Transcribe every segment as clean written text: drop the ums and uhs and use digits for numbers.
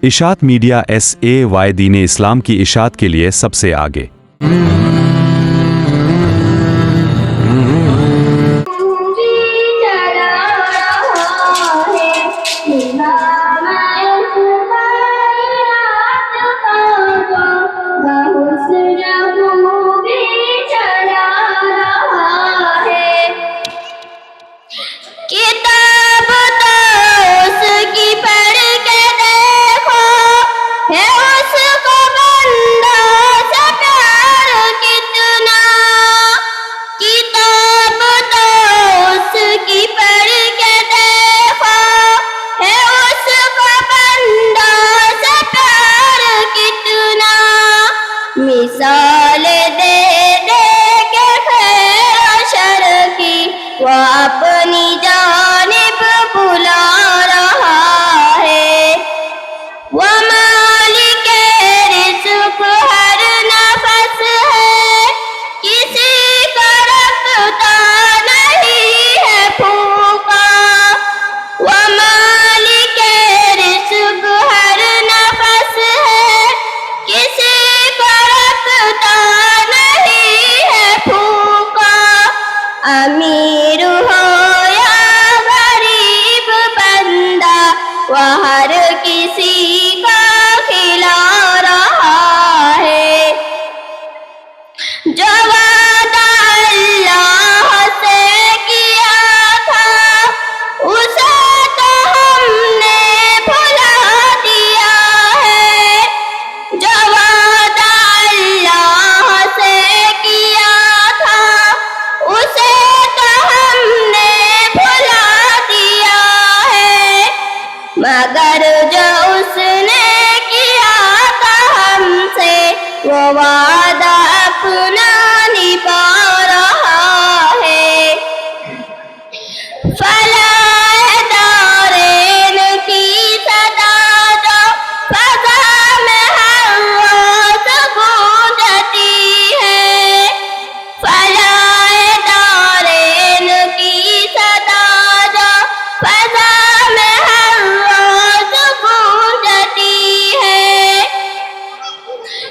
اشاعت media SAY دین اسلام کی اشاعت کے لیے سب سے آگے۔ مثال دے دے کے خیر و شر کی وہ اپنی جانب بلا رہا ہے۔ وہ مالک رزق ہر نفس ہے، کسی کا رکھتا نہیں ہے بھوکا۔ وہ مالک رزق ہر نفس ہے، کسی نہیں ہے بھوکا۔ امیر ہو یا غریب بندہ وہ ہر کسی کا کھلا رہا ہے۔ جو وعدہ اللہ سے کیا تھا اسے تو ہم نے بھلا دیا ہے۔ جو وعدہ اللہ سے کیا تھا اسے تو ہم نے بھلا دیا ہے، مگر جو اس نے کیا تھا ہم سے وہ وعدہ اپنا نبھا رہا ہے۔ فلاح دارین کی صدا جو فضا میں ہر روز گونجتی ہے، فلاح دارین کی صدا جو فضا میں ہر روز گونجتی ہے،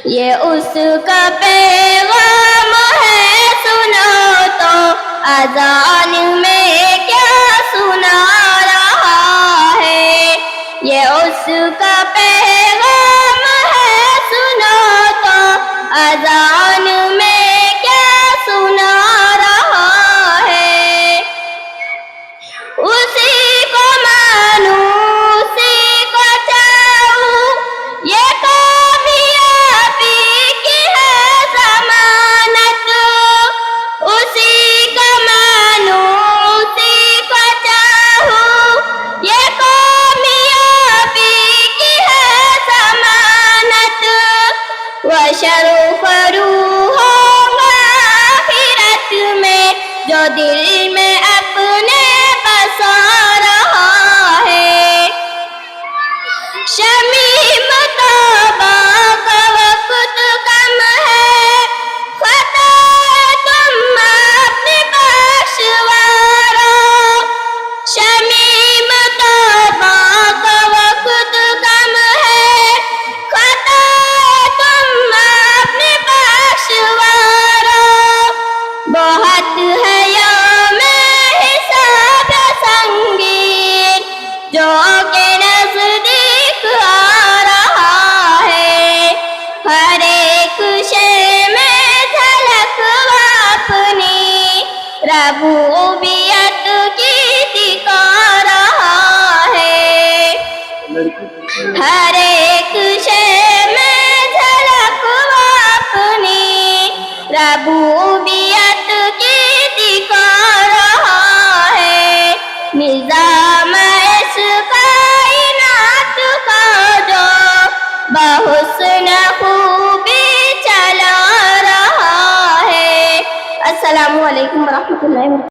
یہ اس کا پیغام ہے سنو تو اذان میں کیا سنا رہا ہے۔ یہ اس کا پیغام ہے سنو تو اذان میں کیا سنا رہا ہے۔ اسی کو مانو اسی کو چاہوں یہ کامیابی کی ہے ضمانت۔ اسی کو مانو اسی کو چاہوں یہ کامیابی کی ہے ضمانت۔ وشرف روح ہوگا آخرت میں جو دل میں اپنے بسا رہا ہے۔ شمیم توبہ کا وقت کم ہے، خطا تم اپنی بخشوارو۔ شمیم توبہ کا وقت کم ہے، خطا تم اپنی بخشوارو۔ بہت ہے یوم حساب سنگین جو کہ نزدیک آ رہا ہے۔ ہر ایک شے میں جھلک اپنی ربوبیت کی دکھا رہا ہے۔ ہر ایک شے میں جھلک اپنی ربوبیت کی دکھا رہا ہے۔ نظام اس کائنات کا جو بحسن خوبی چلا رہا ہے۔ السلام علیکم ورحمۃ اللہ وبرکاتہ۔